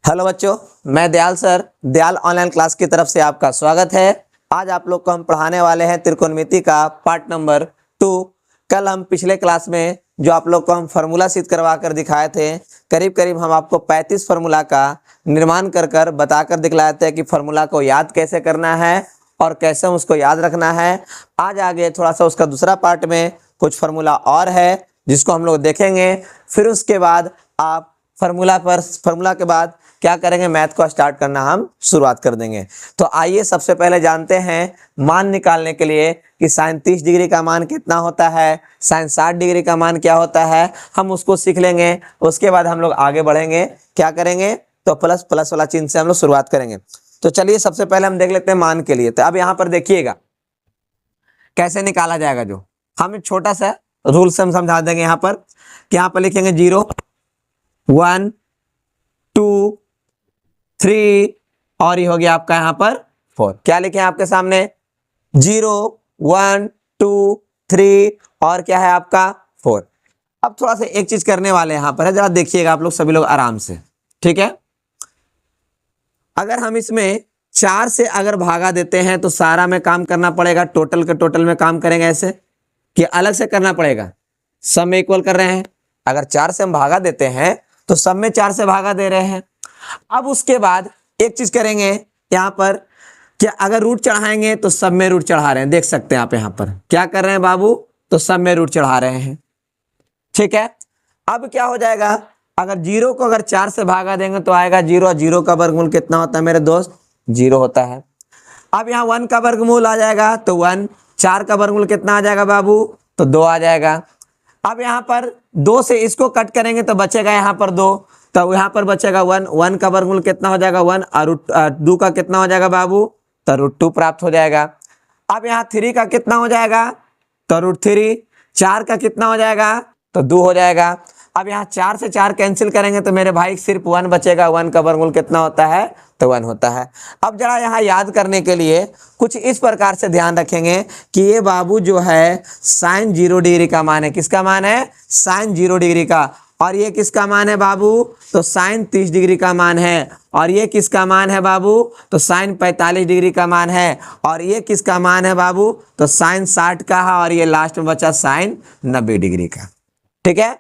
Hello बच्चों, मैं Dayal sir Dayal online class की तरफ से आपका स्वागत है। आज आप लोग को हम पढ़ाने वाले हैं त्रिकोणमिति का पार्ट नंबर 2। कल हम पिछले क्लास में जो आप लोग को हम फार्मूला सिद्ध करवा कर दिखाए थे, करीब करीब हम आपको 35 फार्मूला का निर्माण कर बताकर दिखलाए थे कि फार्मूला को याद कैसे करना है और कैसे उसको याद रखना है। आज आगे थोड़ा सा उसका दूसरा पार्ट में कुछ फार्मूला और है जिसको हम लोग देखेंगे। फिर उसके बाद आप फार्मूला के बाद क्या करेंगे, मैथ को स्टार्ट करना हम शुरुआत कर देंगे। तो आइए सबसे पहले जानते हैं मान निकालने के लिए कि साइन 30 डिग्री का मान कितना होता है, साइन 60 डिग्री का मान क्या होता है, हम उसको सीख लेंगे। उसके बाद हम लोग आगे बढ़ेंगे, क्या करेंगे तो प्लस प्लस वाला चिन्ह से हम लोग शुरुआत करेंगे। तो चलिए सबसे पहले हम देख लेते हैं मान के लिए। तो अब यहाँ पर देखिएगा कैसे निकाला जाएगा। जो हम एक छोटा सा रूल से हम समझा देंगे यहाँ पर कि यहाँ पर लिखेंगे 0 1 2 3 और ये हो गया आपका यहाँ पर 4। क्या लिखे हैं आपके सामने 0 1 2 3 और क्या है आपका 4। अब थोड़ा सा एक चीज करने वाले यहाँ पर है, जरा देखिएगा आप लोग सभी लोग आराम से, ठीक है। अगर हम इसमें 4 से अगर भागा देते हैं तो सारा में काम करना पड़ेगा, टोटल के टोटल में काम करेंगे ऐसे कि अलग से करना पड़ेगा, सब में इक्वल कर रहे हैं। अगर 4 से हम भागा देते हैं तो सब में 4 से भागा दे रहे हैं। अब उसके बाद एक चीज करेंगे यहाँ पर कि अगर रूट चढ़ाएंगे तो सब में रूट चढ़ा रहे हैं, देख सकते हैं आप यहाँ पर क्या कर रहे हैं बाबू, तो सब में रूट चढ़ा रहे हैं, ठीक है। अब क्या हो जाएगा, अगर 0 को अगर 4 से भागा देंगे तो आएगा 0 और 0 का वर्गमूल कितना होता है मेरे दोस्त, 0 होता है। अब यहाँ 1 का वर्गमूल आ जाएगा तो 1, 4 का वर्गमूल कितना आ जाएगा बाबू, तो 2 आ जाएगा। अब यहाँ पर 2 से इसको कट करेंगे तो बचेगा यहाँ पर 2, तो यहाँ पर बचेगा 1, 1 का वर्गमूल कितना हो जाएगा 1 और 2 का कितना हो जाएगा बाबू, तो √2 प्राप्त हो जाएगा। अब यहाँ 3 का कितना हो जाएगा, तो √3, 4 का कितना हो जाएगा, तो 2 हो जाएगा। अब यहाँ 4 से 4 कैंसिल करेंगे तो मेरे भाई सिर्फ 1 बचेगा, 1 का वर्गमूल कितना होता है, तो 1 होता है। अब जरा यहाँ याद करने के लिए कुछ इस प्रकार से ध्यान रखेंगे कि ये बाबू जो है साइन 0 डिग्री का मान है, किसका मान है, साइन 0 डिग्री का। और ये किसका मान है बाबू, तो साइन 30 डिग्री का मान है। और ये किसका मान है बाबू, तो साइन 45 डिग्री का मान है। और ये किसका मान है बाबू, तो साइन 60 का है। और ये लास्ट में बचा साइन 90 डिग्री का, ठीक है।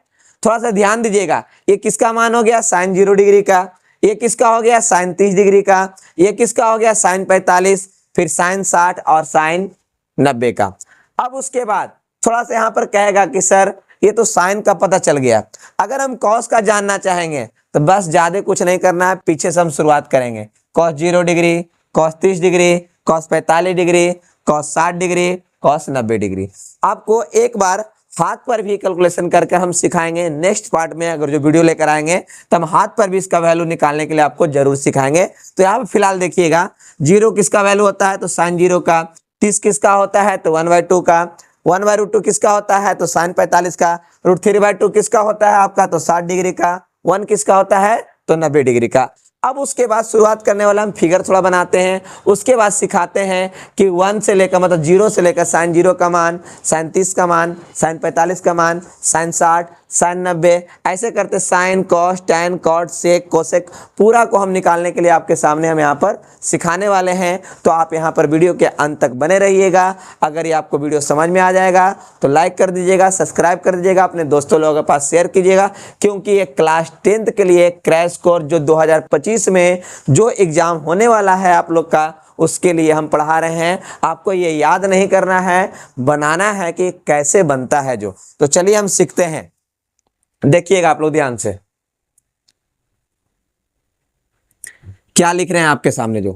थोड़ा सा ध्यान दीजिएगा, ये किसका मान हो गया, साइन 0 डिग्री का। ये किसका हो गया, साइन 30 डिग्री का। ये किसका हो गया, साइन 45, फिर साइन 60 और साइन 90 का। अब उसके बाद थोड़ा सा यहाँ पर कहेगा कि सर ये तो साइन का पता चल गया, अगर हम कॉस का जानना चाहेंगे तो बस ज्यादा कुछ नहीं करना है, पीछे से हम शुरुआत करेंगे। Cos 0 degree, cos 30 degree, cos 45 degree, cos 60 degree, cos 90 degree. आपको एक बार हाथ पर भी कैलकुलेशन करके हम सिखाएंगे। नेक्स्ट पार्ट में अगर जो वीडियो लेकर आएंगे तो हम हाथ पर भी इसका वैल्यू निकालने के लिए आपको जरूर सिखाएंगे। तो यहाँ पर फिलहाल देखिएगा 0 किसका वैल्यू होता है, तो साइन 0 का। 30 किसका होता है, तो 1/2 का। 1/√2 किसका होता है, तो साइन 45 का। √3/2 किसका होता है आपका, तो 60 डिग्री का। 1 किसका होता है, तो 90 डिग्री का। अब उसके बाद शुरुआत करने वाला हम फिगर थोड़ा बनाते हैं, उसके बाद सिखाते हैं कि 1 से लेकर मतलब 0 से लेकर साइन 0 का मान, साइन 30 का मान, साइन 45 का मान, साइन 60, साइन 90, ऐसे करते साइन, कॉस, टैन, कॉट, सेक, कोसेक पूरा को हम निकालने के लिए आपके सामने हम यहाँ पर सिखाने वाले हैं। तो आप यहाँ पर वीडियो के अंत तक बने रहिएगा। अगर ये आपको वीडियो समझ में आ जाएगा तो लाइक कर दीजिएगा, सब्सक्राइब कर दीजिएगा, अपने दोस्तों लोगों के पास शेयर कीजिएगा, क्योंकि ये क्लास 10th के लिए क्रैश कोर्स जो 2025 में जो एग्जाम होने वाला है आप लोग का, उसके लिए हम पढ़ा रहे हैं। आपको ये याद नहीं करना है, बनाना है कि कैसे बनता है जो। तो चलिए हम सीखते हैं, देखिएगा आप लोग ध्यान से क्या लिख रहे हैं आपके सामने। जो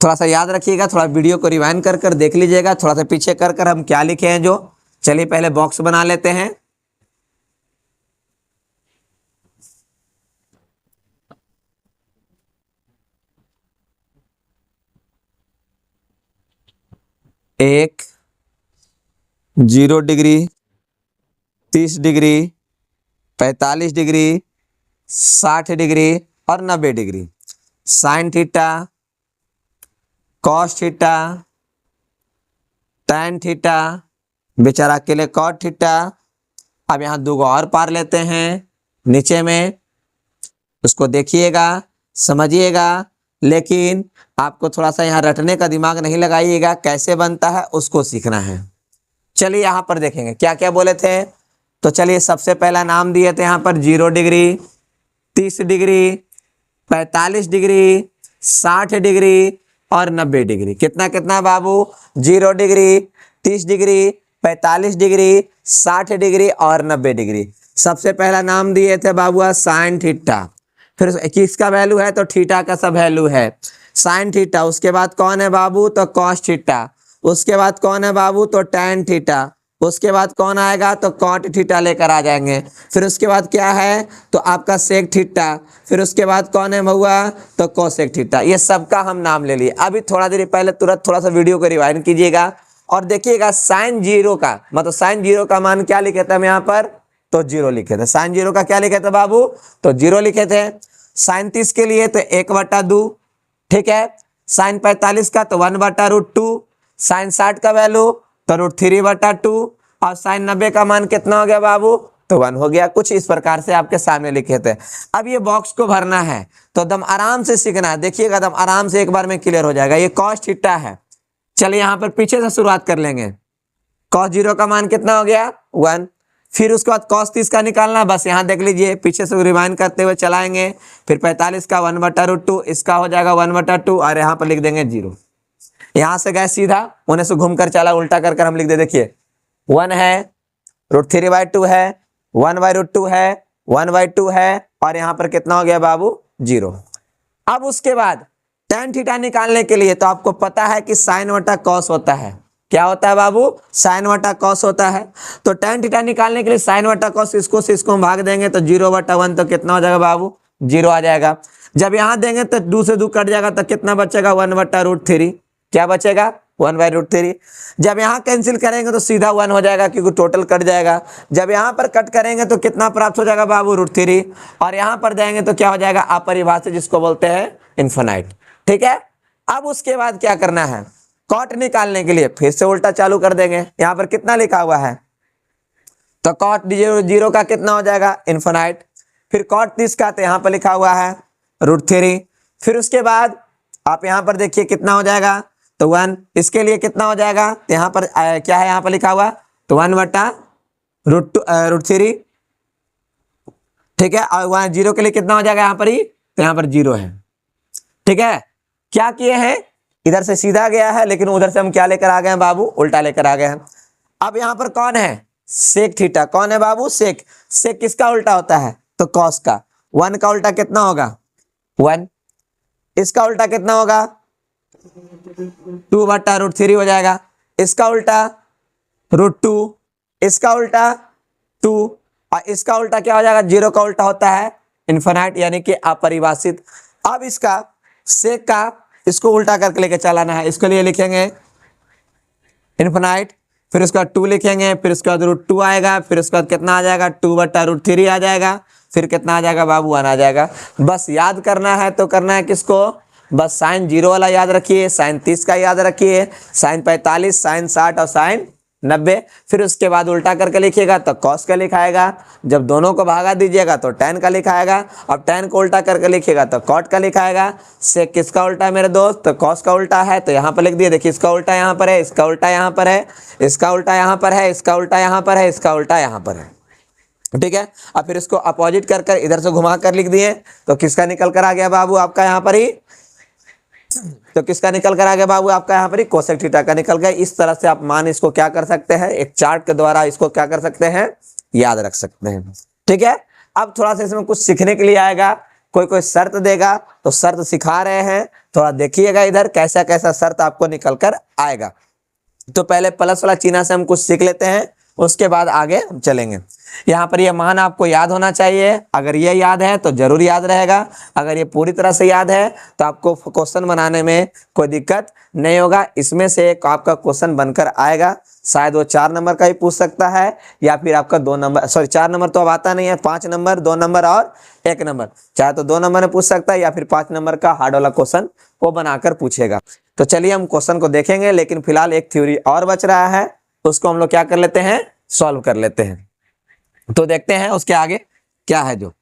थोड़ा सा याद रखिएगा, थोड़ा वीडियो को रिवाइंड कर देख लीजिएगा, थोड़ा सा पीछे कर हम क्या लिखे हैं जो। चलिए पहले बॉक्स बना लेते हैं। एक 0 डिग्री, 30 डिग्री, 45 डिग्री, 60 डिग्री और 90 degree. Sine theta, cos theta, tan theta, बेचारा के लिए कॉट थीटा। अब यहाँ 2 और पार लेते हैं नीचे में, उसको देखिएगा, समझिएगा, लेकिन आपको थोड़ा सा यहाँ रटने का दिमाग नहीं लगाइएगा, कैसे बनता है उसको सीखना है। चलिए यहाँ पर देखेंगे क्या क्या बोले थे। तो चलिए सबसे पहला नाम दिए थे यहाँ पर 0 डिग्री, 30 डिग्री, 45 डिग्री, 60 डिग्री और 90 डिग्री। कितना कितना बाबू? 0 डिग्री, 30 डिग्री, 45 डिग्री, 60 डिग्री और 90 डिग्री। सबसे पहला नाम दिए थे बाबू साइन थीटा, फिर किसका वैल्यू है? तो थीटा का सब वैल्यू है साइन थीटा। उसके बाद कौन है बाबू? तो कॉस थीटा। उसके बाद कौन है बाबू? तो टैन थीटा। उसके बाद कौन आएगा? तो कॉट थीटा लेकर आ जाएंगे। फिर उसके बाद क्या है? तो आपका सेक थीटा। फिर उसके बाद कौन है भैया? तो कोसेक थीटा। ये सबका हम नाम ले लिए। अभी थोड़ा देर पहले तुरंत थोड़ा सा वीडियो को रिवाइंड कीजिएगा और देखिएगा साइन 0 का मतलब साइन 0 का मान क्या लिखे थे हम यहाँ पर? तो 0 लिखे थे। साइन 0 का क्या लिखे थे बाबू? तो 0 लिखे थे। साइन 30 के लिए तो 1/2, ठीक है। साइन 45 का तो 1/√2। साइन 60 का वैल्यू तो √3/2 और साइन 90 का मान कितना हो गया बाबू? तो 1 हो गया। कुछ इस प्रकार से आपके सामने लिखे थे। अब ये बॉक्स को भरना है तो दम आराम से सीखना है। देखिएगा दम आराम से एक बार में क्लियर हो जाएगा। ये कॉस थीटा है। चलिए यहाँ पर पीछे से शुरुआत कर लेंगे। कॉस 0 का मान कितना हो गया? 1। फिर उसके बाद कॉस 30 का निकालना, बस यहाँ देख लीजिए, पीछे से रिवाइंड करते हुए चलाएंगे। फिर 45 का 1/√2, इसका हो जाएगा 1/2 और यहाँ पर लिख देंगे 0। यहाँ से गए सीधा, उन्हें से घूमकर चला, उल्टा कर हम लिख दे। देखिए 1 है, √3/2 है, 1/√2 है, 1/2 है और यहाँ पर कितना हो गया बाबू? 0। अब उसके बाद tan थीटा निकालने के लिए तो आपको पता है कि साइन वटा कॉस होता है। क्या होता है बाबू? साइन वटा कॉस होता है। तो tan थीटा निकालने के लिए साइन वटा कॉस इसको से इसको हम भाग देंगे तो 0/1 तो कितना हो जाएगा बाबू? 0 आ जाएगा। जब यहाँ देंगे तो 2 से 2 कट जाएगा तो कितना बचेगा? 1/√3। क्या बचेगा? 1/√3। जब यहाँ कैंसिल करेंगे तो सीधा 1 हो जाएगा क्योंकि टोटल कट जाएगा। जब यहाँ पर कट करेंगे तो कितना प्राप्त हो जाएगा बाबू? √3। और यहाँ पर देंगे तो क्या हो जाएगा? अपरिभाषित, जिसको बोलते हैं इन्फिनाइट। ठीक है। अब उसके बाद क्या करना है? कॉट निकालने के लिए फिर से उल्टा चालू कर देंगे। यहाँ पर कितना लिखा हुआ है? तो कॉट 0 का कितना हो जाएगा? इन्फिनाइट। फिर कॉट 30 का तो यहाँ पर लिखा हुआ है √3। फिर उसके बाद आप यहाँ पर देखिए कितना हो जाएगा? तो 1। इसके लिए कितना हो जाएगा? तो यहाँ पर क्या है? यहाँ पर लिखा हुआ तो 1/√3, ठीक है। और 0 के लिए कितना हो जाएगा यहाँ पर ही? तो यहाँ पर 0 है। ठीक है। क्या किए हैं? इधर से सीधा गया है लेकिन उधर से हम क्या लेकर आ गए हैं बाबू? उल्टा लेकर आ गए हैं। अब यहाँ पर कौन है? Sec theta. कौन है बाबू? सेक। सेक किसका उल्टा होता है? तो कॉस का। 1 का उल्टा कितना होगा? 1। इसका उल्टा कितना होगा? 2/√3 हो जाएगा। इसका उल्टा √2, इसका उल्टा 2 और इसका उल्टा क्या हो जाएगा? 0 का उल्टा होता है इन्फिनाइट, यानी कि अपरिभाषित। अब इसका सेक का इसको उल्टा करके लेके चलाना है। इसके लिए लिखेंगे इन्फिनाइट, फिर उसके बाद 2 लिखेंगे, फिर उसके बाद √2 आएगा, फिर उसके बाद कितना आ जाएगा? 2/√3 आ जाएगा। फिर कितना आ जाएगा बाबू? 1 आ जाएगा। बस याद करना है तो करना है किसको? बस साइन 0 वाला याद रखिए, साइन 30 का याद रखिए, साइन 45, साइन 60 और साइन 90। फिर उसके बाद उल्टा करके लिखिएगा तो कॉस का लिखाएगा। जब दोनों को भागा दीजिएगा तो टैन का लिखाएगा। अब टैन को उल्टा करके लिखिएगा तो कॉट का लिखाएगा। से किसका उल्टा है मेरे दोस्त? तो कॉस का उल्टा है। तो यहाँ पर लिख दिए। देखिए इसका उल्टा यहाँ पर है, इसका उल्टा यहाँ पर है, इसका उल्टा यहाँ पर है, इसका उल्टा यहाँ पर है, इसका उल्टा यहाँ पर है। ठीक है। अब फिर इसको अपोजिट कर कर इधर से घुमा कर लिख दिए तो किसका निकल कर आ गया बाबू? आपका यहाँ पर ही तो किसका निकल कर आ गया बाबू? आपका यहाँ पर ही कोसेक थीटा का निकल गया। इस तरह से आप मान इसको क्या कर सकते हैं? एक चार्ट के द्वारा इसको क्या कर सकते हैं? याद रख सकते हैं। ठीक है। अब थोड़ा सा इसमें कुछ सीखने के लिए आएगा। कोई कोई शर्त देगा तो शर्त सिखा रहे हैं, थोड़ा देखिएगा इधर कैसा कैसा शर्त आपको निकल कर आएगा। तो पहले प्लस वाला चिन्ह से हम कुछ सीख लेते हैं, उसके बाद आगे हम चलेंगे। यहाँ पर ये मान आपको याद होना चाहिए। अगर ये याद है तो जरूर याद रहेगा। अगर ये पूरी तरह से याद है तो आपको क्वेश्चन बनाने में कोई दिक्कत नहीं होगा। इसमें से एक आपका क्वेश्चन बनकर आएगा, शायद वो 4 नंबर का ही पूछ सकता है या फिर आपका 2 नंबर, सॉरी 4 नंबर तो अब आता नहीं है, 5 नंबर, 2 नंबर और 1 नंबर। चाहे तो 2 नंबर में पूछ सकता है या फिर 5 नंबर का हार्ड वाला क्वेश्चन वो बनाकर पूछेगा। तो चलिए हम क्वेश्चन को देखेंगे, लेकिन फिलहाल एक थ्योरी और बच रहा है, उसको हम लोग क्या कर लेते हैं? सॉल्व कर लेते हैं। तो देखते हैं उसके आगे क्या है जो।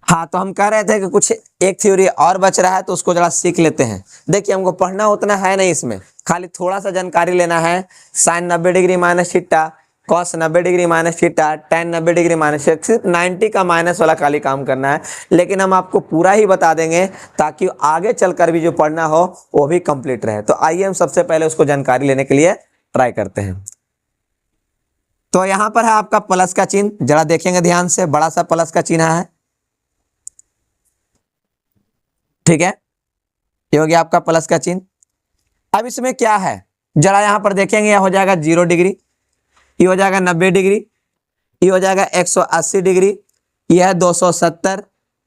हाँ, तो हम कह रहे थे कि कुछ एक थ्योरी और बच रहा है तो उसको जरा सीख लेते हैं। देखिए, हमको पढ़ना उतना है नहीं, इसमें खाली थोड़ा सा जानकारी लेना है। Sine 90 degree minus theta, cos 90 degree minus theta, tan 90 degree minus, सिर्फ 90 का माइनस वाला खाली काम करना है। लेकिन हम आपको पूरा ही बता देंगे ताकि आगे चलकर भी जो पढ़ना हो वो भी कंप्लीट रहे। तो आइए हम सबसे पहले उसको जानकारी लेने के लिए ट्राई करते हैं। तो यहां पर है आपका प्लस का चिन्ह, जरा देखेंगे ध्यान से, बड़ा सा प्लस का चिन्ह है, ठीक है, ये हो गया आपका प्लस का चिन्ह। अब इसमें क्या है, जरा यहां पर देखेंगे, यह हो जाएगा 0 डिग्री, ये हो जाएगा 90 डिग्री, ये हो जाएगा 180 डिग्री, यह है 270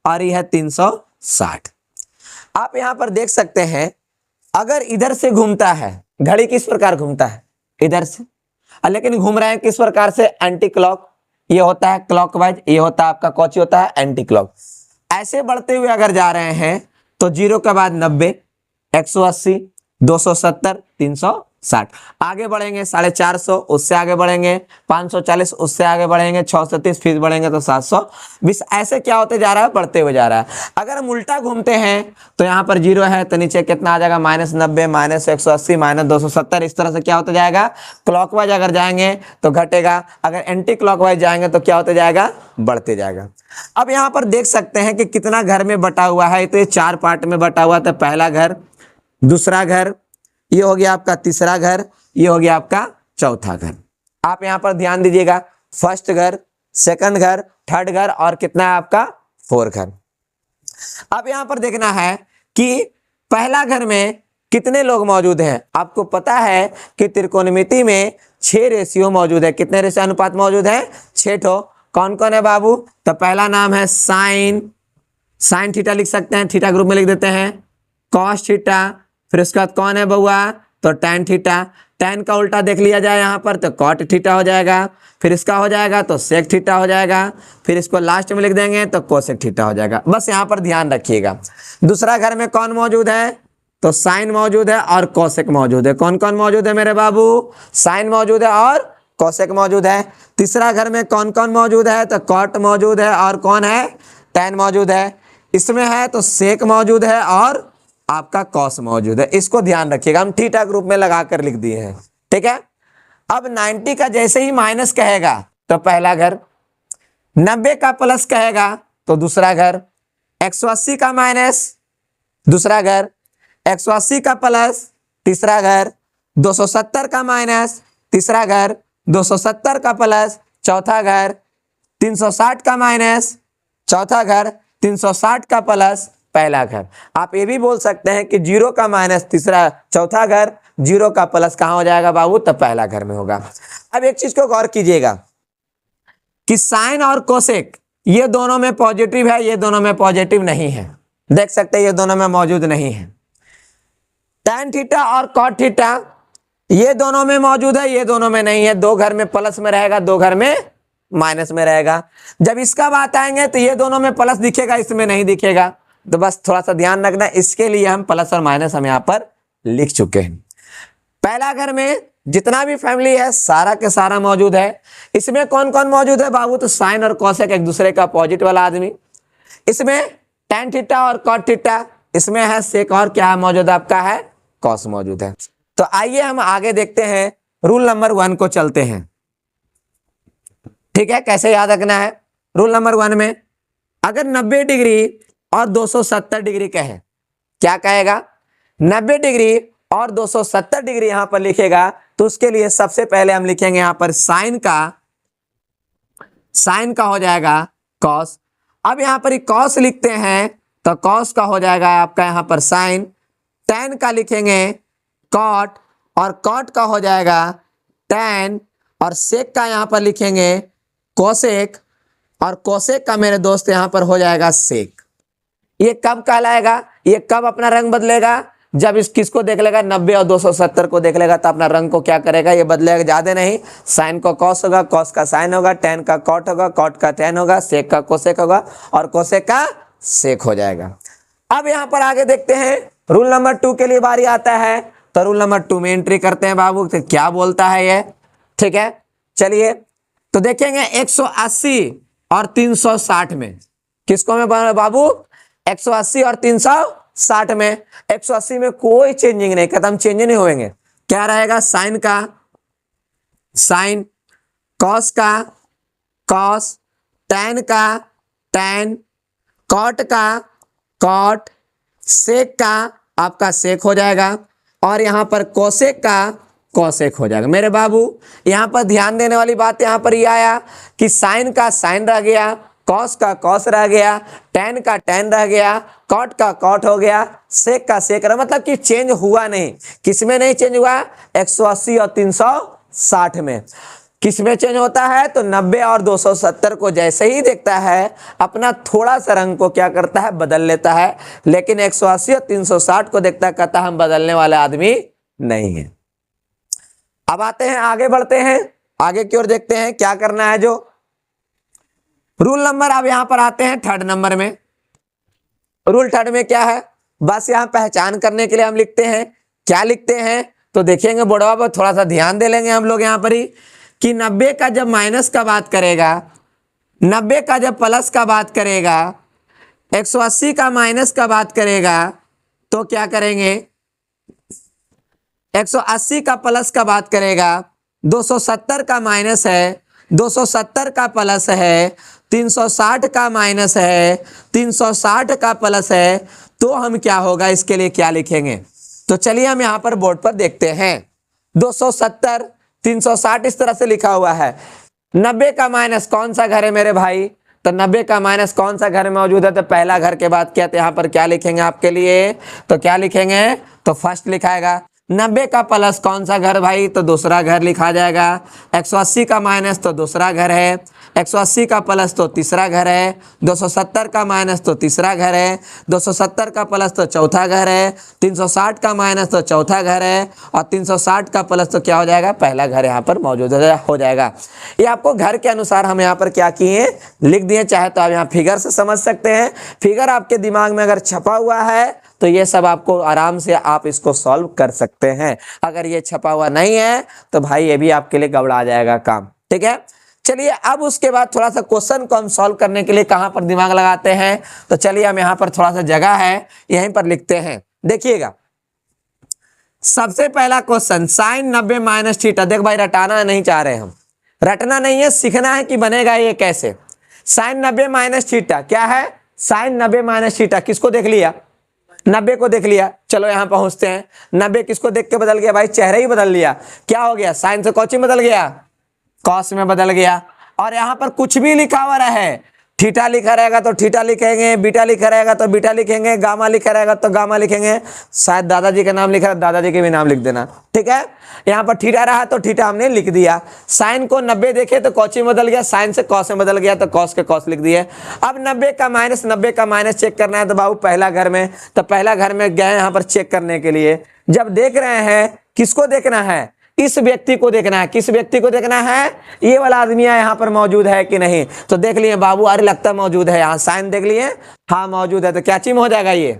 और यह है 360। आप यहां पर देख सकते हैं, अगर इधर से घूमता है, घड़ी किस प्रकार घूमता है, इधर से, लेकिन घूम रहे हैं किस प्रकार से, एंटी क्लॉक। ये होता है क्लॉकवाइज, ये होता है आपका कौची होता है, एंटी क्लॉक। ऐसे बढ़ते हुए अगर जा रहे हैं तो 0 के बाद 90, 180, 270, 360, आगे बढ़ेंगे 450, उससे आगे बढ़ेंगे 540, उससे आगे बढ़ेंगे 630, फिर बढ़ेंगे तो 720। ऐसे क्या होते जा रहा है, बढ़ते हुए जा रहा है। अगर हम उल्टा घूमते हैं तो यहाँ पर 0 है तो नीचे कितना आ जाएगा, -90, -180, -270। इस तरह से क्या होता जाएगा, क्लॉकवाइज अगर जाएंगे तो घटेगा, अगर एंटी क्लॉकवाइज जाएंगे तो क्या होता जाएगा, बढ़ते जाएगा। अब यहाँ पर देख सकते हैं कि कितना घर में बटा हुआ है, तो ये 4 पार्ट में बटा हुआ था। पहला घर, दूसरा घर, ये हो गया आपका तीसरा घर, ये हो गया आपका चौथा घर। आप यहां पर ध्यान दीजिएगा, फर्स्ट घर, सेकंड घर, थर्ड घर और कितना है आपका, 4 घर। अब यहां पर देखना है कि पहला घर में कितने लोग मौजूद हैं। आपको पता है कि त्रिकोणमिति में 6 रेशियो मौजूद है। कितने रेशियो अनुपात मौजूद है, 6 ठो। कौन कौन है बाबू, तो पहला नाम है साइन थीटा लिख सकते हैं, थीटा ग्रुप में लिख देते हैं, कॉस थीटा, फिर उसके बाद कौन है बउआ, तो टैन थीटा। टैन का उल्टा देख लिया जाए यहाँ पर तो कॉट थीटा हो जाएगा, फिर इसका हो जाएगा तो सेक थीटा हो जाएगा, फिर इसको लास्ट में लिख देंगे तो कोसेक थीटा हो जाएगा। बस यहाँ पर ध्यान रखिएगा। दूसरा घर में कौन मौजूद है, तो साइन मौजूद है और कोसेक मौजूद है। कौन कौन मौजूद है मेरे बाबू, साइन मौजूद है और कोसेक मौजूद है। तीसरा घर में कौन कौन मौजूद है, तो कॉट मौजूद है और कौन है, टैन मौजूद है। इसमें है तो सेक मौजूद है और आपका कॉस मौजूद है। इसको ध्यान रखिएगा, हम थीटा ग्रुप में लगाकर लिख दिए हैं, ठीक है। अब 90 का जैसे ही माइनस कहेगा तो पहला घर, 90 का प्लस कहेगा तो दूसरा घर, 180 का माइनस दूसरा घर, 180 का प्लस तीसरा घर, 270 का माइनस तीसरा घर, 270 का प्लस चौथा घर, 360 का माइनस चौथा घर, 360 का प्लस पहला घर। आप ये भी बोल सकते हैं कि 0 का माइनस तीसरा चौथा घर, 0 का प्लस कहां हो जाएगा बाबू, तब पहला घर में होगा। अब एक चीज को गौर कीजिएगा कि साइन और कोसेक ये दोनों में पॉजिटिव है, ये दोनों में पॉजिटिव नहीं है। देख सकते हैं ये दोनों में मौजूद नहीं है। टैन थीटा और कॉट थीटा ये दोनों में मौजूद है, ये दोनों में नहीं है। 2 घर में प्लस में रहेगा, 2 घर में माइनस में रहेगा। जब इसका बात आएंगे तो ये दोनों में प्लस दिखेगा, इसमें नहीं दिखेगा। तो बस थोड़ा सा ध्यान रखना, इसके लिए हम प्लस और माइनस हम यहाँ पर लिख चुके हैं। पहला घर में जितना भी फैमिली है सारा के सारा मौजूद है। इसमें कौन कौन मौजूद है बाबू, तो साइन और कोसेक एक दूसरे का अपोजिट वाला आदमी। इसमें टैन थीटा और कॉट थीटा, इसमें है सेक और क्या मौजूद आपका है, कॉस मौजूद है। तो आइए हम आगे देखते हैं, रूल नंबर 1 को चलते हैं, ठीक है। कैसे याद रखना है, रूल नंबर 1 में अगर 90 डिग्री और 270 डिग्री कहे, क्या कहेगा, 90 डिग्री और 270 डिग्री यहां पर लिखेगा तो उसके लिए सबसे पहले हम लिखेंगे यहां पर साइन का हो जाएगा कॉस। अब यहां पर कॉस लिखते हैं तो कॉस का हो जाएगा आपका यहां पर साइन, टैन का लिखेंगे कॉट और कॉट का हो जाएगा टैन, और सेक का यहां पर लिखेंगे कोसेक और कोसेक का मेरे दोस्त यहां पर हो जाएगा सेक। ये कब कहलाएगा, ये कब अपना रंग बदलेगा, जब इस किसको देख लेगा, 90 और 270 को देख लेगा तो अपना रंग को क्या करेगा, ये बदलेगा। ज्यादा नहीं, साइन को कॉस होगा, कॉस का साइन होगा, टैन का कॉट होगा, कॉट का टैन होगा, सेक का कोसेक होगा और कोसेक का सेक हो जाएगा। अब यहां पर आगे देखते हैं, रूल नंबर 2 के लिए बारी आता है। तो रूल नंबर 2 में एंट्री करते हैं बाबू, तो क्या बोलता है ये, ठीक है। चलिए तो देखेंगे 180 और 360 में, किसको में बाबू 180 और 360 में, 180 में कोई चेंजिंग नहीं, कदम चेंज नहीं होंगे। क्या रहेगा, साइन का साइन, कॉस का कॉस, टैन का टैन, कॉट का कॉट, सेक का आपका सेक हो जाएगा, और यहां पर कोसेक का कोसेक हो जाएगा। मेरे बाबू यहां पर ध्यान देने वाली बात यहां पर यह आया कि साइन का साइन रह गया, कॉस का कॉस रह गया, टैन का टैन रह गया, कॉट का कॉट हो गया, सेक का सेक रहा, मतलब कि चेंज हुआ नहीं। किसमें नहीं चेंज हुआ, 180 और 360 में। किसमें चेंज होता है, तो 90 और 270 को जैसे ही देखता है अपना थोड़ा सा रंग को क्या करता है, बदल लेता है, लेकिन 180 और 360 को देखता कहता हम बदलने वाले आदमी नहीं है। अब आते हैं, आगे बढ़ते हैं, आगे की ओर देखते हैं क्या करना है। जो रूल नंबर, अब यहां पर आते हैं थर्ड नंबर में। रूल थर्ड में क्या है, बस यहां पहचान करने के लिए हम लिखते हैं, क्या लिखते हैं तो देखेंगे बोर्डवा पर, थोड़ा सा ध्यान दे लेंगे हम लोग यहां पर ही कि 90 का जब माइनस का बात करेगा, 90 का जब प्लस का बात करेगा, 180 का माइनस का बात करेगा, तो क्या करेंगे, 180 का प्लस का बात करेगा, 270 का माइनस है, 270 का प्लस है, 360 का माइनस है, 360 का प्लस है, तो हम क्या होगा, इसके लिए क्या लिखेंगे। तो चलिए हम यहां पर बोर्ड पर देखते हैं। 270 360 इस तरह से लिखा हुआ है। 90 का माइनस कौन सा घर है मेरे भाई, तो 90 का माइनस कौन सा घर में मौजूद है, तो पहला घर के बाद क्या, तो यहाँ पर क्या लिखेंगे आपके लिए, तो क्या लिखेंगे, तो फर्स्ट लिखाएगा। 90 का प्लस कौन सा घर भाई, तो दूसरा घर लिखा जाएगा। 180 का माइनस तो दूसरा घर है, 180 का प्लस तो तीसरा घर है, 270 का माइनस तो तीसरा घर है, 270 का प्लस तो चौथा घर है, 360 का माइनस तो चौथा घर है, और 360 का प्लस तो क्या हो जाएगा, पहला घर यहाँ पर मौजूद हो जाएगा। ये आपको घर के अनुसार हम यहाँ पर क्या किए, लिख दिए। चाहे तो आप यहाँ फिगर से समझ सकते हैं, फिगर आपके दिमाग में अगर छपा हुआ है तो ये सब आपको आराम से आप इसको सॉल्व कर सकते हैं। अगर ये छपा हुआ नहीं है तो भाई ये भी आपके लिए गड़बड़ा जाएगा काम, ठीक है। चलिए अब उसके बाद थोड़ा सा क्वेश्चन को हम सॉल्व करने के लिए कहां पर दिमाग लगाते हैं, तो चलिए हम यहां पर थोड़ा सा जगह है यहीं पर लिखते हैं। देखिएगा सबसे पहला क्वेश्चन, साइन 90 माइनस थीटा। देख भाई रटाना नहीं चाह रहे हम, रटना नहीं है, सीखना है कि बनेगा ये कैसे। साइन 90 माइनस थीटा क्या है, साइन 90 माइनस थीटा किसको देख लिया, 90 को देख लिया। चलो यहां पहुंचते हैं, 90 किसको देख के बदल गया भाई, चेहरा ही बदल लिया। क्या हो गया, साइन से कौन बदल गया, कॉस में बदल गया। और यहां पर कुछ भी लिखा हुआ रहे, थीटा लिखा रहेगा तो थीटा लिखेंगे, बीटा लिखा रहेगा तो बीटा लिखेंगे, गामा लिखा रहेगा तो गामा लिखेंगे। शायद दादाजी का नाम लिखा है, दादाजी के भी नाम लिख देना, ठीक है। यहाँ पर थीटा रहा तो थीटा हमने लिख दिया। साइन को 90 देखे तो कौची में बदल गया, साइन से कॉस में बदल गया तो कॉस के कॉस लिख दिए। अब 90 का माइनस चेक करना है तो बाबू पहला घर में, तो पहला घर में गए यहाँ पर चेक करने के लिए। जब देख रहे हैं किसको देखना है, इस व्यक्ति को देखना है। किस व्यक्ति को देखना है, ये वाला आदमी यहाँ पर मौजूद है कि नहीं, तो देख लिए बाबू, अरे लगता मौजूद है, यहाँ साइन देख लिए, हाँ मौजूद है, तो क्या चीज में हो जाएगा ये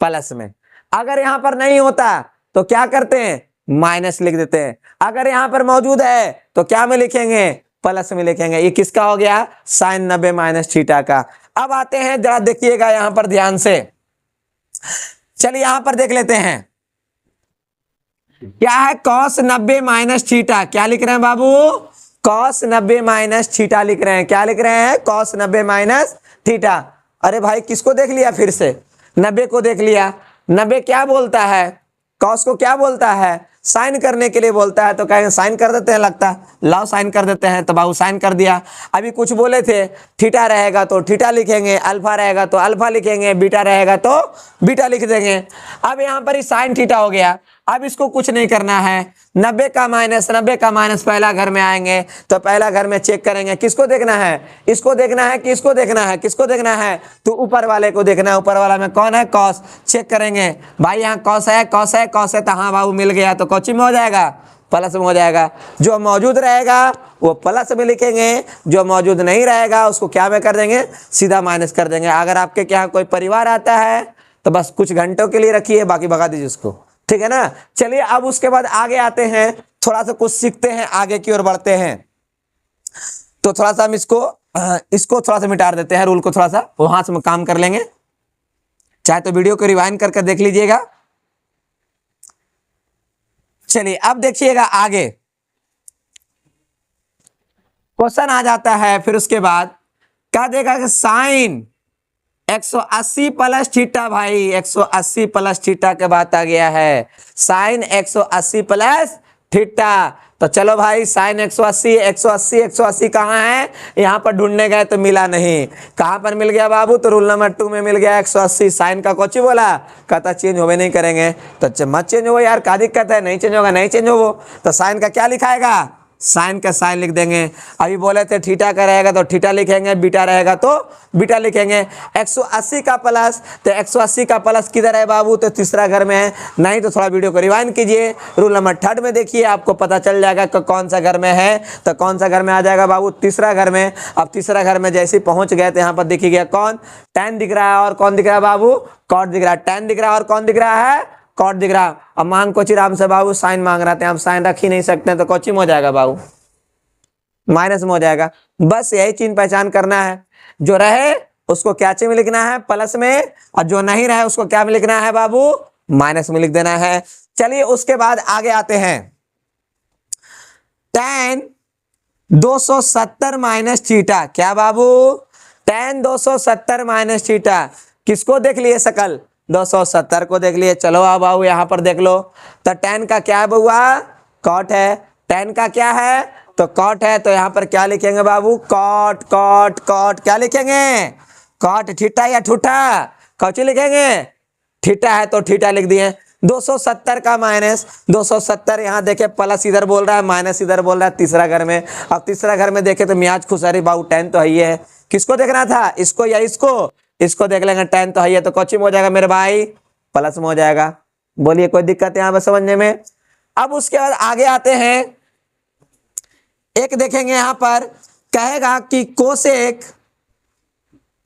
प्लस में। अगर यहाँ पर नहीं होता तो क्या करते हैं, माइनस लिख देते हैं। अगर यहाँ पर मौजूद है तो क्या में लिखेंगे, प्लस में लिखेंगे। ये किसका हो गया, साइन 90 माइनस थीटा का। अब आते हैं, जरा देखिएगा यहाँ पर ध्यान से, चलिए यहाँ पर देख लेते हैं क्या है, कॉस 90 माइनस थीटा। क्या लिख रहे हैं बाबू, कॉस 90 माइनस थीटा लिख रहे हैं। क्या लिख रहे हैं, कॉस 90 माइनस थीटा। अरे भाई किसको देख लिया, फिर से 90 को देख लिया। 90 क्या बोलता है, कॉस को क्या बोलता है, साइन करने के लिए बोलता है, तो कहेंगे साइन कर देते हैं, लगता लाओ साइन कर देते हैं, तो बाबू साइन कर दिया। अभी कुछ बोले थे, थीटा रहेगा तो थीटा लिखेंगे, अल्फा रहेगा तो अल्फा लिखेंगे, बीटा रहेगा तो बीटा लिख देंगे। अब यहाँ पर ही साइन थीटा हो गया। अब इसको कुछ नहीं करना है, 90 का माइनस पहला घर में आएंगे तो पहला घर में चेक करेंगे। किसको देखना है, इसको देखना है, किसको देखना है, किसको देखना है, तो ऊपर वाले को देखना है। ऊपर वाला में कौन है, कॉस। चेक करेंगे भाई, यहाँ कॉस है, कॉस है, कॉस है, तो हाँ बाबू मिल गया, तो कौची में हो जाएगा, प्लस में हो जाएगा। जो मौजूद रहेगा वो प्लस में लिखेंगे, जो मौजूद नहीं रहेगा उसको क्या में कर देंगे, सीधा माइनस कर देंगे। अगर आपके क्या कोई परिवार आता है तो बस कुछ घंटों के लिए रखिए, बाकी भगा दीजिए उसको, ठीक है ना। चलिए अब उसके बाद आगे आते हैं, थोड़ा सा कुछ सीखते हैं, आगे की ओर बढ़ते हैं। तो थोड़ा सा हम इसको थोड़ा सा मिटा देते हैं, रूल को थोड़ा सा वहां से हम काम कर लेंगे, चाहे तो वीडियो को रिवाइंड करके देख लीजिएगा। चलिए अब देखिएगा आगे क्वेश्चन आ जाता है, फिर उसके बाद क्या देगा कि साइन 180 प्लस थीटा, भाई 180 प्लस थीटा के बाद आ गया है साइन 180 प्लस थीटा। तो चलो भाई साइन 180 180 180 कहाँ है, यहाँ पर ढूंढने गए तो मिला नहीं, कहाँ पर मिल गया बाबू, तो रूल नंबर 2 में मिल गया 180। साइन का कोची बोला, कहता चेंज होवे नहीं करेंगे, तो मत चेंज हो यार, क्या दिक्कत है, नहीं चेंज होगा नहीं चेंज हो। तो साइन का क्या लिखाएगा, साइन का साइन लिख देंगे। अभी बोले थे थीटा का रहेगा तो थीटा लिखेंगे, बीटा रहेगा तो बीटा लिखेंगे। 180 का प्लस, तो 180 का प्लस किधर है बाबू, तो तीसरा घर में है, नहीं तो थोड़ा वीडियो को रिवाइंड कीजिए, रूल नंबर 3 में देखिए, आपको पता चल जाएगा कि कौन सा घर में है। तो कौन सा घर में आ जाएगा बाबू, तीसरा घर में। अब तीसरा घर में जैसे पहुंच गए तो यहाँ पर दिख गया कौन, tan दिख रहा है, और कौन दिख रहा है बाबू, cot दिख रहा है। tan दिख रहा है और कौन दिख रहा है, कॉट दिख रहा। अब मांग कोची राम से बाबू साइन मांग रहे थे, हम साइन रख ही नहीं सकते हैं, तो कोची में हो जाएगा बाबू, माइनस में हो जाएगा। बस यही चीज पहचान करना है, जो रहे उसको क्या में लिखना है, प्लस में, और जो नहीं रहे उसको क्या में लिखना है बाबू, माइनस में लिख देना है। चलिए उसके बाद आगे आते हैं, tan 270 माइनस थीटा, क्या बाबू, tan 270 माइनस थीटा, किसको देख लिए सकल, 270 को देख लिए। चलो अब आओ यहाँ पर देख लो, तो tan का क्या है बउआ, कॉट है, tan का क्या है, तो कॉट है, तो यहाँ पर क्या लिखेंगे बाबू, कॉट कॉट कॉट, क्या लिखेंगे, कॉट थीटा या ठूठा, कौची लिखेंगे, थीटा है तो थीटा लिख दिए। 270 का माइनस 270, यहाँ देखे प्लस इधर बोल रहा है माइनस इधर बोल रहा है तीसरा घर में। अब तीसरा घर में देखे तो मियाज खुशारी बाबू tan तो है ही है, किसको देखना था, इसको या इसको देख लेंगे, tan तो है, तो कोची में हो जाएगा मेरे भाई, प्लस में हो जाएगा। बोलिए कोई दिक्कत है यहाँ पर समझने में। अब उसके बाद आगे आते हैं, एक देखेंगे यहाँ पर कहेगा कि cosec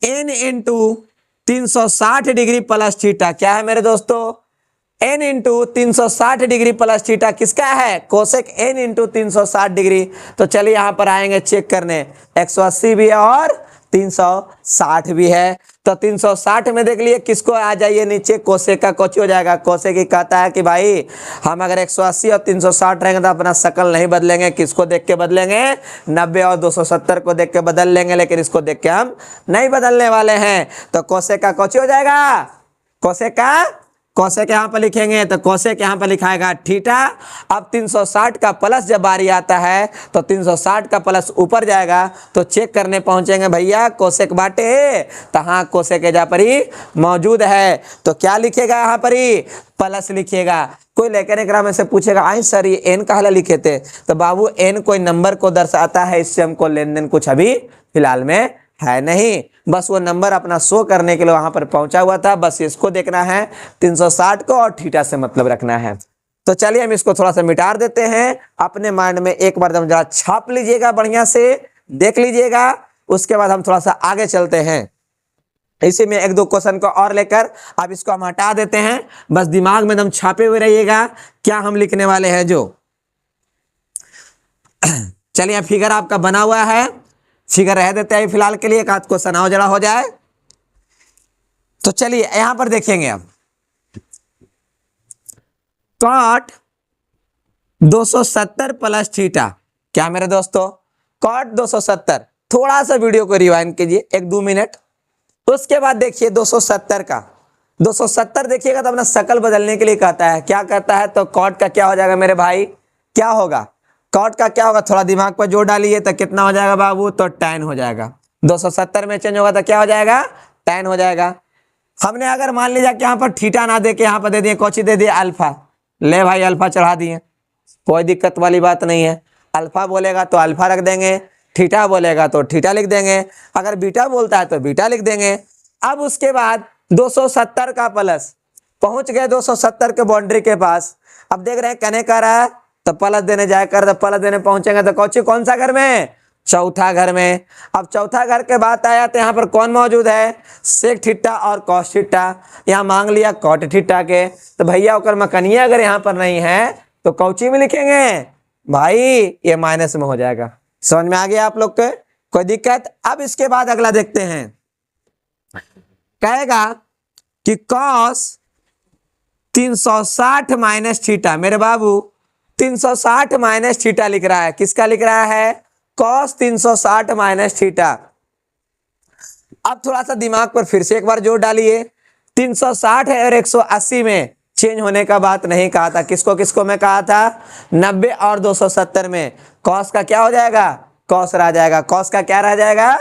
n into 360 degree plus theta, क्या है मेरे दोस्तों, n into 360 degree plus theta किसका है, कोसेक n इंटू 360 डिग्री। तो चलिए यहाँ पर आएंगे चेक करने, 180 भी है और 360 भी है। तो 360 में देख लिए, किसको आ जाइए नीचे, कोसेक का कोची हो जाएगा। कोसेक ही कहता है कि भाई हम अगर 180 और 360 रहेंगे तो अपना शकल नहीं बदलेंगे, किसको देख के बदलेंगे, 90 और 270 को देख के बदल लेंगे, लेकिन इसको देख के हम नहीं बदलने वाले हैं। तो कोसेक का कोची हो जाएगा, कोसेक यहाँ पर लिखेंगे, तो कोसेक यहाँ पर लिखाएगा थीटा। अब 360 का प्लस जब बारी आता है तो 360 का प्लस ऊपर जाएगा, तो चेक करने पहुंचेंगे भैया कोसेक बाटे, तो हाँ कोसेक एजा पर ही मौजूद है। तो क्या लिखेगा यहाँ पर ही, प्लस लिखिएगा। कोई लेकर एक में से पूछेगा आई सर ये एन कहला लिखे थे, तो बाबू एन कोई नंबर को दर्शाता है, इससे हमको लेन देन कुछ अभी फिलहाल में है नहीं, बस वो नंबर अपना शो करने के लिए वहां पर पहुंचा हुआ था, बस इसको देखना है 360 को और थीटा से मतलब रखना है। तो चलिए हम इसको थोड़ा सा मिटा देते हैं, अपने माइंड में एक बार जरा छाप लीजिएगा, बढ़िया से देख लीजिएगा। उसके बाद हम थोड़ा सा आगे चलते हैं, इसी में एक दो क्वेश्चन को और लेकर अब इसको हम हटा देते हैं, बस दिमाग में एकदम छापे हुए रहिएगा क्या हम लिखने वाले हैं जो। चलिए फिगर आपका बना हुआ है, फिगर रह देते हैं फिलहाल के लिए, एक आध क्वेश्चन और जरा हो जाए। तो चलिए यहां पर देखेंगे अब, कॉट 270 प्लस थीटा, क्या मेरे दोस्तों, कॉट 270, थोड़ा सा वीडियो को रिवाइंड कीजिए 1-2 मिनट। उसके बाद देखिए 270 का 270 देखिएगा तो अपना शकल बदलने के लिए कहता है, क्या कहता है, तो कॉट का क्या हो जाएगा मेरे भाई, क्या होगा, कॉट का क्या होगा, थोड़ा दिमाग पर जोर डालिए, तो कितना हो जाएगा बाबू, तो tan हो जाएगा। 270 में चेंज होगा तो क्या हो जाएगा, tan हो जाएगा। हमने अगर मान लीजिए कि यहाँ पर थीटा ना दे के यहाँ पर दे दिए, कोची दे दिए अल्फा, ले भाई अल्फा चढ़ा दिए, कोई दिक्कत वाली बात नहीं है। अल्फा बोलेगा तो अल्फा रख देंगे, थीटा बोलेगा तो थीटा लिख देंगे, अगर बीटा बोलता है तो बीटा लिख देंगे। अब उसके बाद 270 का प्लस, पहुंच गए 270 के बाउंड्री के पास, अब देख रहे हैं कहने का रहा है तो प्लस देने जाए कर, तो प्लस देने पहुंचेंगे तो कौन सा घर में, चौथा घर में। अब चौथा घर के बाद आया तो यहाँ पर कौन मौजूद है, सेक थीटा और कॉस थीटा, यहाँ मांग लिया कॉट थीटा के, तो भैया ओकर मकनिया अगर यहाँ पर नहीं है तो कौची में लिखेंगे भाई, ये माइनस में हो जाएगा, समझ में आ गया आप लोग के? कोई दिक्कत? अब इसके बाद अगला देखते हैं, कहेगा कि cos 360 माइनस थीटा। मेरे बाबू 360 माइनस थीटा लिख रहा है, किसका लिख रहा है? cos 360 minus theta. अब थोड़ा सा दिमाग पर फिर से एक बार जोर डालिए, 360 है और 180 में चेंज होने का बात नहीं कहा था। किसको किसको मैं कहा था? 90 और 270 में cos का क्या हो जाएगा? cos रह जाएगा। cos का क्या रह जाएगा?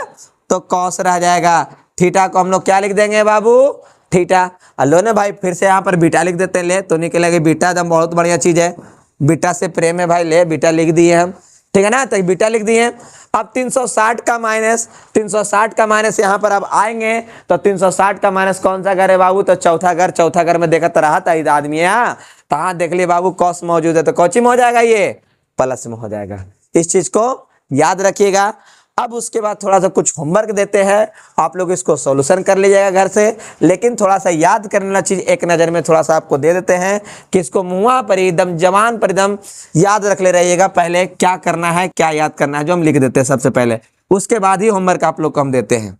तो cos रह जाएगा। थीटा को हम लोग क्या लिख देंगे बाबू? थीटा। लो ना भाई, फिर से यहाँ पर बीटा लिख देते हैं, ले तो निकलेगा बीटा। एकदम बहुत बढ़िया चीज है, बीटा से प्रेम है भाई, ले बीटा लिख दिए हम, ठीक है ना? तो बीटा लिख दिए। अब 360 का माइनस यहाँ पर अब आएंगे तो 360 का माइनस कौन सा घर है बाबू? तो चौथा घर। चौथा घर में देखा तो रहा था इधर आदमी यहाँ, तो हाँ देख लिए बाबू कॉस मौजूद है, तो कौची में हो जाएगा? ये प्लस में हो जाएगा। इस चीज को याद रखिएगा। अब उसके बाद थोड़ा सा कुछ होमवर्क देते हैं, आप लोग इसको सॉल्यूशन कर लीजिएगा घर से, लेकिन थोड़ा सा याद करने वाला चीज एक नजर में थोड़ा सा आपको दे देते हैं कि इसको मुआ पर एकदम जवान पर एकदम याद रख ले रहिएगा। पहले क्या करना है, क्या याद करना है, जो हम लिख देते हैं सबसे पहले, उसके बाद ही होमवर्क आप लोग को हम देते हैं।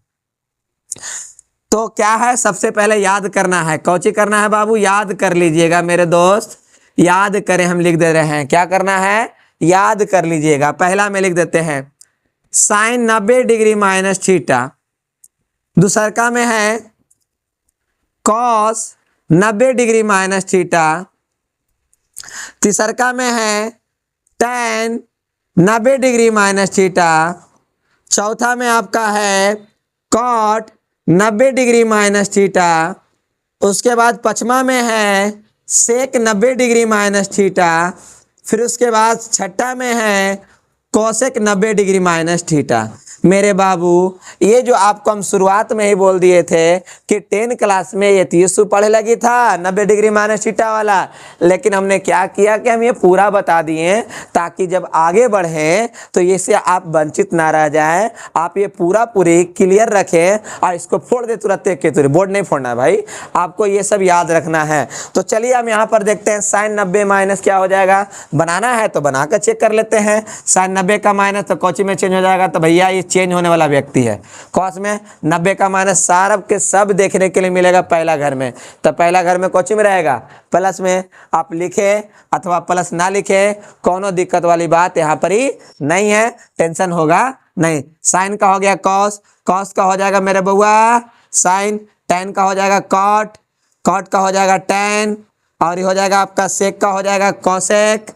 तो क्या है, सबसे पहले याद करना है। कौची करना है बाबू? याद कर लीजिएगा मेरे दोस्त, याद करें, हम लिख दे रहे हैं। क्या करना है? याद कर लीजिएगा। पहला में लिख देते हैं साइन 90 डिग्री माइनस थीटा। दूसरका में है कॉस 90 डिग्री माइनस थीटा। तीसरका में है tan 90 डिग्री माइनस थीटा। चौथा में आपका है कॉट 90 डिग्री माइनस थीटा। उसके बाद पांचवा में है सेक 90 डिग्री माइनस थीटा। फिर उसके बाद छठा में है कोसेक 90 डिग्री माइनस थीटा। मेरे बाबू ये जो आपको हम शुरुआत में ही बोल दिए थे कि 10 क्लास में ये 30 पढ़े लगी था 90 डिग्री माइनस थीटा वाला, लेकिन हमने क्या किया कि हम ये पूरा बता दिए ताकि जब आगे बढ़ें तो इससे आप वंचित ना रह जाएं। आप ये पूरा पूरी क्लियर रखें और इसको फोड़ दे तुरंत के तुरंत। बोर्ड नहीं फोड़ना है भाई, आपको ये सब याद रखना है। तो चलिए हम यहाँ पर देखते हैं साइन 90 माइनस क्या हो जाएगा। बनाना है तो बनाकर चेक कर लेते हैं। साइन 90 का माइनस तो कौची में चेंज हो जाएगा? तो भैया ये चेंज होने वाला व्यक्ति है। कॉस में 90 का माइनस सारा के सब देखने के लिए मिलेगा पहला घर में, तो पहला घर में कौची में रहेगा? प्लस में। आप लिखे अथवा प्लस ना लिखे कोनो दिक्कत वाली बात यहाँ पर ही नहीं है, टेंशन होगा नहीं। साइन का हो गया कॉस, कॉस का हो जाएगा मेरे बउआ साइन, टैन का हो जाएगा कॉट, कॉट का हो जाएगा टैन, और ये हो जाएगा आपका सेक का हो जाएगा कॉसेक,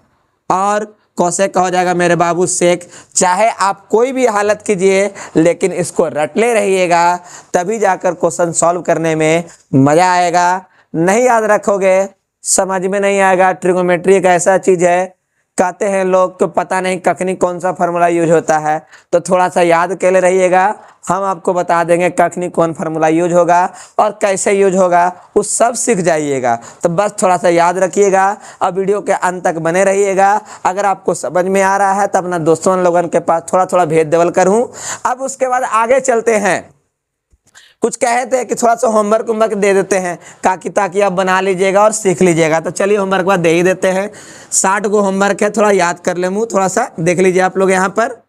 और कौशेक का हो जाएगा मेरे बाबू सेक। चाहे आप कोई भी हालत कीजिए लेकिन इसको रटले रहिएगा, तभी जाकर क्वेश्चन सॉल्व करने में मजा आएगा। नहीं याद रखोगे समझ में नहीं आएगा। ट्रिगोनोमेट्री एक ऐसा चीज है, कहते हैं लोग तो पता नहीं कखनी कौन सा फार्मूला यूज होता है, तो थोड़ा सा याद के लिए रहिएगा। हम आपको बता देंगे कखनी कौन फार्मूला यूज होगा और कैसे यूज होगा, वो सब सीख जाइएगा। तो बस थोड़ा सा याद रखिएगा और वीडियो के अंत तक बने रहिएगा। अगर आपको समझ में आ रहा है तो अपना दोस्तों लोगों के पास थोड़ा थोड़ा भेज देवल करूँ। अब उसके बाद आगे चलते हैं। कुछ कहते हैं कि थोड़ा सा होमवर्क दे देते हैं ताकि आप बना लीजिएगा और सीख लीजिएगा। तो चलिए होमवर्क बाद दे ही देते हैं। 60 को होमवर्क है, थोड़ा याद कर ले मुँह, थोड़ा सा देख लीजिए आप लोग। यहाँ पर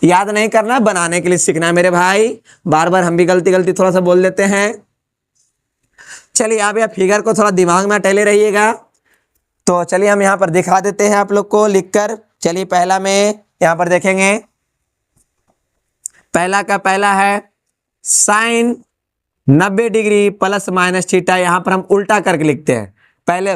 याद नहीं करना, बनाने के लिए सीखना है मेरे भाई। बार बार हम भी गलती थोड़ा सा बोल देते हैं। चलिए आप यह फिगर को थोड़ा दिमाग में टहले रहिएगा। तो चलिए हम यहाँ पर दिखा देते हैं आप लोग को लिखकर। चलिए पहला में यहाँ पर देखेंगे, पहला का पहला है sine 90 degree plus minus theta. यहाँ पर हम उल्टा करके लिखते हैं, पहले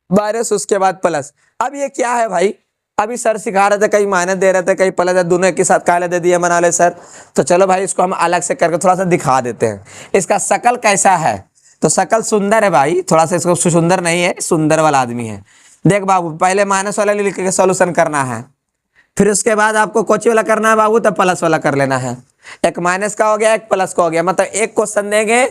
माइनस उसके बाद प्लस। अब ये क्या है भाई? अभी सर सिखा रहे थे, कहीं माइनस दे रहे थे कहीं प्लस, दोनों एक ही साथ काले दे दिए बना ले सर। तो चलो भाई इसको हम अलग से करके थोड़ा सा दिखा देते हैं। इसका शकल कैसा है? तो शकल सुंदर है भाई, थोड़ा सा इसको सुंदर नहीं है, सुंदर वाला आदमी है। देख बाबू पहले माइनस वाला लिख के सोल्यूशन करना है, फिर उसके बाद आपको कोची वाला करना है बाबू, तो प्लस वाला कर लेना है। एक माइनस का हो गया, एक प्लस का हो गया, मतलब एक क्वेश्चन देंगे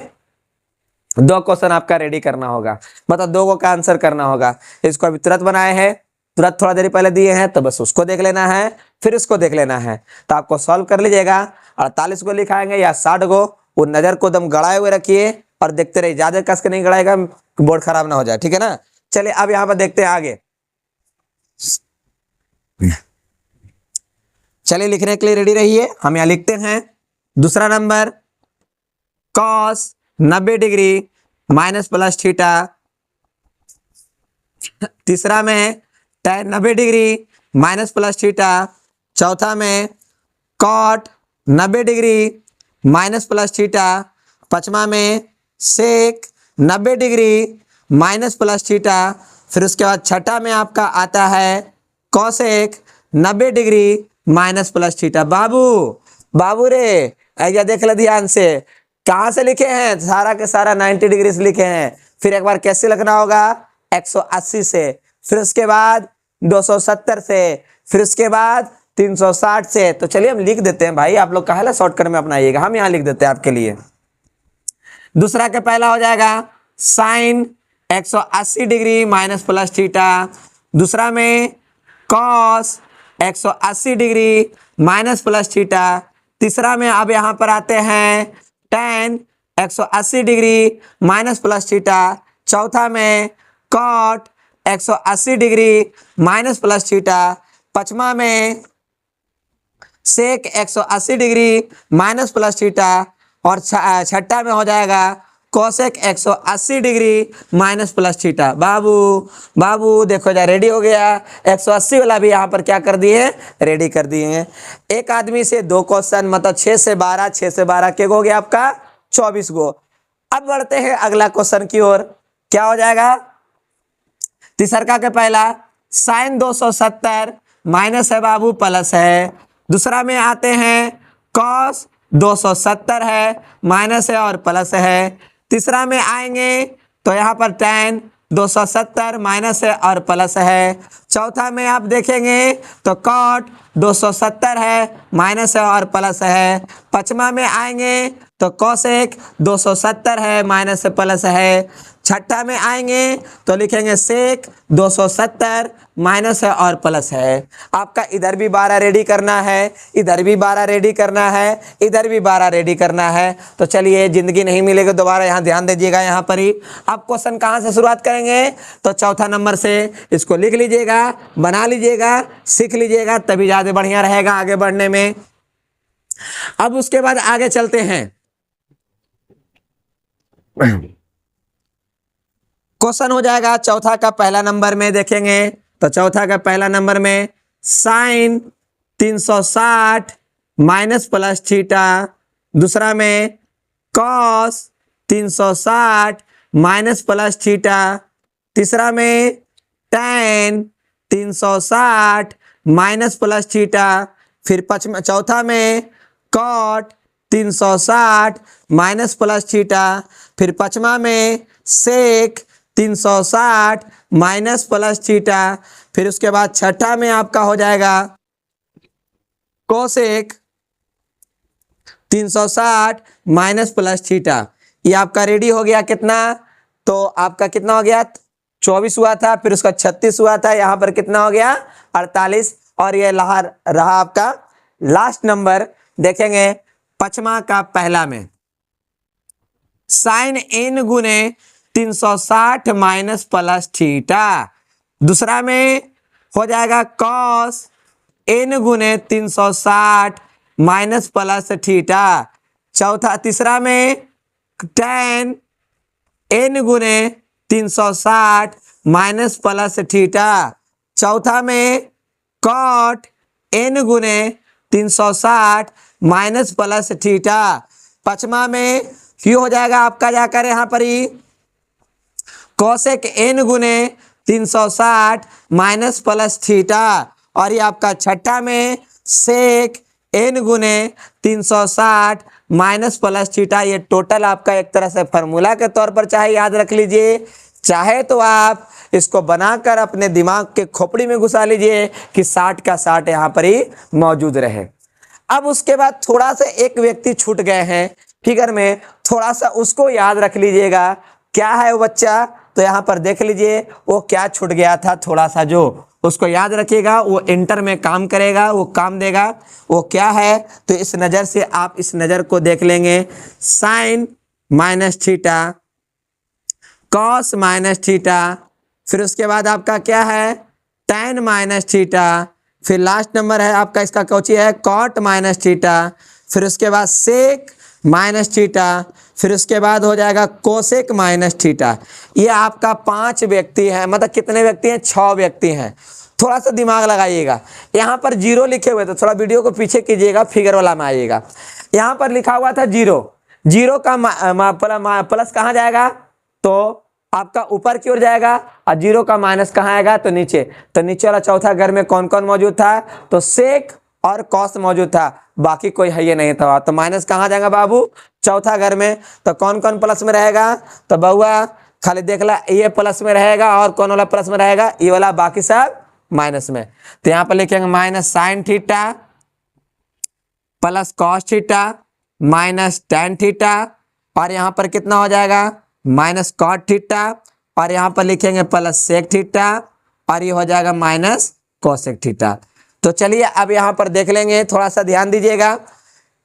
2 क्वेश्चन आपका रेडी करना होगा, मतलब 2 का आंसर करना होगा। इसको अभी तुरंत बनाए हैं, तुरंत थोड़ा देर पहले दिए हैं, तो बस उसको देख लेना है, फिर इसको देख लेना है, तो आपको सॉल्व कर लीजिएगा। 48 को लिखाएंगे या 60 को, वो नजर को दम गड़ाए हुए रखिए और देखते रहिए, ज्यादा कस के नहीं गड़ाएगा, बोर्ड खराब ना हो जाए, ठीक है ना। चलिए अब यहाँ पर देखते हैं आगे। चलिए लिखने के लिए रेडी रहिए। हम यहाँ लिखते हैं दूसरा number cos 90 degree minus plus theta. तीसरा में tan 90 degree minus plus theta. चौथा में cot 90 degree minus plus theta. पांचवा में sec 90 degree minus plus theta. फिर उसके बाद छठा में आपका आता है cosec 90 degree minus plus theta. बाबू रे ऐसा देख ले ध्यान से, कहाँ से लिखे हैं, सारा के सारा 90 डिग्री से लिखे हैं। फिर एक बार कैसे लिखना होगा, 180 से, फिर उसके बाद 270 से, फिर उसके बाद 360 से। तो चलिए हम लिख देते हैं भाई, आप लोग काहे ला शॉर्टकट में अपनाइएगा, हम यहाँ लिख देते हैं आपके लिए। दूसरा का पहला हो जाएगा sine 180 degree minus plus theta. दूसरा में cos 180 degree minus plus theta. तीसरा में अब यहाँ पर आते हैं tan 180 degree minus plus theta. चौथा में cot 180 degree minus plus theta. पांचवा में sec 180 degree minus plus theta. और छठा में हो जाएगा cosec 180 degree minus plus theta. बाबू देखो जा रेडी हो गया। 180 वाला भी यहाँ पर क्या कर दिए, रेडी कर दिए हैं। एक आदमी से 2 क्वेश्चन, मतलब 6 से 12, 6 से 12 के हो गया आपका 24 गो। अब बढ़ते हैं अगला क्वेश्चन की ओर। क्या हो जाएगा, तीसरा के पहला साइन 270 माइनस है बाबू, प्लस है। दूसरा में आते हैं कॉस 270 है, माइनस है और प्लस है। तीसरा में आएंगे तो यहाँ पर tan 270 माइनस है और प्लस है। चौथा में आप देखेंगे तो कॉट 270 है, माइनस है और प्लस है। पांचवा में आएंगे तो कोसेक 270 है, माइनस से प्लस है। छठा में आएंगे तो लिखेंगे सेक 270 माइनस है और प्लस है। आपका इधर भी 12 रेडी करना है, इधर भी 12 रेडी करना है, इधर भी 12 रेडी करना है। तो चलिए, जिंदगी नहीं मिलेगी दोबारा, यहाँ ध्यान दीजिएगा। यहाँ पर ही आप क्वेश्चन कहाँ से शुरुआत करेंगे, तो चौथा नंबर से। इसको लिख लीजिएगा, बना लीजिएगा, सीख लीजिएगा, तभी ज़्यादा बढ़िया रहेगा आगे बढ़ने में। अब उसके बाद आगे चलते हैं। क्वेश्चन हो जाएगा चौथा का पहला नंबर में देखेंगे तो चौथा का पहला नंबर में साइन 360 माइनस प्लस थीटा। दूसरा में कॉस 360 माइनस प्लस थीटा। तीसरा में tan 360 माइनस प्लस थीटा। फिर चौथा में कॉट 360 माइनस प्लस थीटा। फिर पांचवा में सेक 360 माइनस प्लस थीटा। फिर उसके बाद छठा में आपका हो जाएगा कोसेक 360 माइनस प्लस थीटा। ये आपका रेडी हो गया। कितना, तो आपका कितना हो गया, 24 हुआ था, फिर उसका 36 हुआ था, यहाँ पर कितना हो गया 48। और ये रहा आपका लास्ट नंबर। देखेंगे पांचवा का पहला में साइन n गुने 360 माइनस प्लस थीटा। दूसरा में हो जाएगा कॉस n गुने 360 माइनस प्लस थीटा। तीसरा में tan n गुने 360 माइनस प्लस थीटा। चौथा में कॉट n गुने 360 माइनस प्लस थीटा। पांचवा में क्यों हो जाएगा आपका, जाकर यहाँ पर ही कोसेक n गुने 360 माइनस प्लस थीटा। और ये आपका छठा में सेक n गुने 360 माइनस प्लस थीटा। ये टोटल आपका एक तरह से फॉर्मूला के तौर पर चाहे याद रख लीजिए, चाहे तो आप इसको बनाकर अपने दिमाग के खोपड़ी में घुसा लीजिए कि 60 का 60 यहाँ पर ही मौजूद रहे। अब उसके बाद थोड़ा सा एक व्यक्ति छूट गए हैं फिगर में, थोड़ा सा उसको याद रख लीजिएगा। क्या है वो बच्चा, तो यहाँ पर देख लीजिए वो क्या छूट गया था, थोड़ा सा जो उसको याद रखिएगा वो इंटर में काम करेगा, वो काम देगा। वो क्या है, तो इस नज़र से आप इस नज़र को देख लेंगे। Sine minus theta, cos minus theta, फिर उसके बाद आपका क्या है tan माइनस थीटा, फिर लास्ट नंबर है आपका इसका कौची है कॉट माइनस थीटा, फिर उसके बाद सेक माइनस थीटा, फिर उसके बाद हो जाएगा कोसेक माइनस थीटा। ये आपका 5 व्यक्ति है, मतलब कितने व्यक्ति हैं, 6 व्यक्ति हैं। थोड़ा सा दिमाग लगाइएगा, यहाँ पर 0 लिखे हुए थे, थोड़ा वीडियो को पीछे कीजिएगा, फिगर वाला में आइएगा। यहाँ पर लिखा हुआ था 0, 0 का प्लस कहाँ जाएगा, तो आपका ऊपर की ओर जाएगा, और 0 का माइनस कहाँ आएगा, तो नीचे। तो नीचे वाला चौथा घर में कौन कौन मौजूद था, तो सेक और कॉस मौजूद था, बाकी कोई है ये नहीं था। तो माइनस कहाँ जाएगा बाबू, चौथा घर में। तो कौन कौन प्लस में रहेगा, तो बउआ खाली देख ला, ये प्लस में रहेगा, और कौन वाला प्लस में रहेगा, ये वाला, बाकी सब माइनस में। तो यहाँ पर लिखेंगे minus sine theta plus cos theta minus tan theta, और यहाँ पर कितना हो जाएगा माइनस कॉट थीटा, और यहाँ पर लिखेंगे प्लस सेक थीटा, और ये हो जाएगा माइनस कोसेक थीटा। तो चलिए अब यहाँ पर देख लेंगे, थोड़ा सा ध्यान दीजिएगा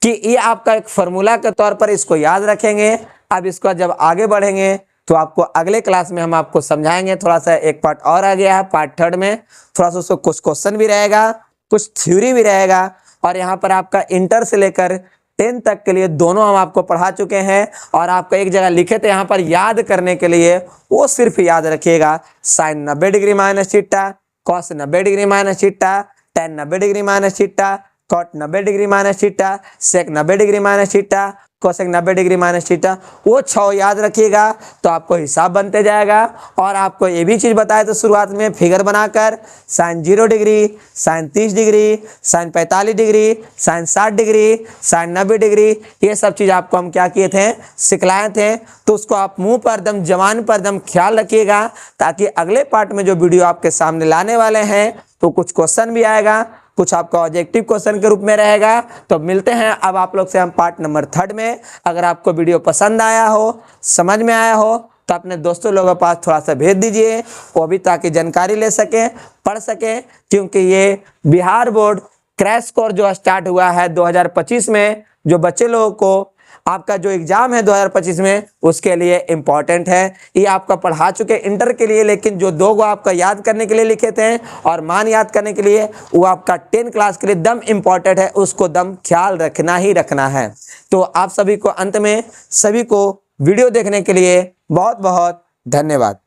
कि ये आपका एक फार्मूला के तौर पर इसको याद रखेंगे। अब इसको जब आगे बढ़ेंगे तो आपको अगले क्लास में हम आपको समझाएंगे। थोड़ा सा एक पार्ट और आ गया है, पार्ट 3 में थोड़ा सा उसको कुछ क्वेश्चन भी रहेगा, कुछ थ्योरी भी रहेगा, और यहाँ पर आपका इंटर से लेकर 10 तक के लिए दोनों हम आपको पढ़ा चुके हैं। और आपको एक जगह लिखे थे यहाँ पर याद करने के लिए, वो सिर्फ याद रखिएगा sine 90 degree minus theta, cos 90 degree minus theta, tan 90 degree minus theta, cot 90 degree minus theta, sec 90 degree minus theta, cosec 90 degree minus theta. वो 6 याद रखिएगा तो आपको हिसाब बनते जाएगा। और आपको ये भी चीज़ बताया तो शुरुआत में फिगर बनाकर sine 0 degree, sine 30 degree, sine 45 degree, sine 60 degree, sine 90 degree, ये सब चीज़ आपको हम क्या किए थे, सिखलाए थे। तो उसको आप मुंह पर दम, जबान पर दम ख्याल रखिएगा, ताकि अगले पार्ट में जो वीडियो आपके सामने लाने वाले हैं तो कुछ क्वेश्चन भी आएगा, कुछ आपका ऑब्जेक्टिव क्वेश्चन के रूप में रहेगा। तो मिलते हैं अब आप लोग से हम पार्ट नंबर 3 में। अगर आपको वीडियो पसंद आया हो, समझ में आया हो, तो अपने दोस्तों लोगों के पास थोड़ा सा भेज दीजिए, वो भी ताकि जानकारी ले सकें, पढ़ सकें। क्योंकि ये बिहार बोर्ड क्रैश कोर्स जो स्टार्ट हुआ है 2025 में, जो बच्चे लोगों को आपका जो एग्जाम है 2025 में, उसके लिए इम्पॉर्टेंट है। ये आपका पढ़ा चुके इंटर के लिए, लेकिन जो 2 गो आपका याद करने के लिए लिखे थे और मान याद करने के लिए, वो आपका 10 क्लास के लिए दम इम्पॉर्टेंट है, उसको दम ख्याल रखना ही रखना है। तो आप सभी को अंत में सभी को वीडियो देखने के लिए बहुत बहुत धन्यवाद।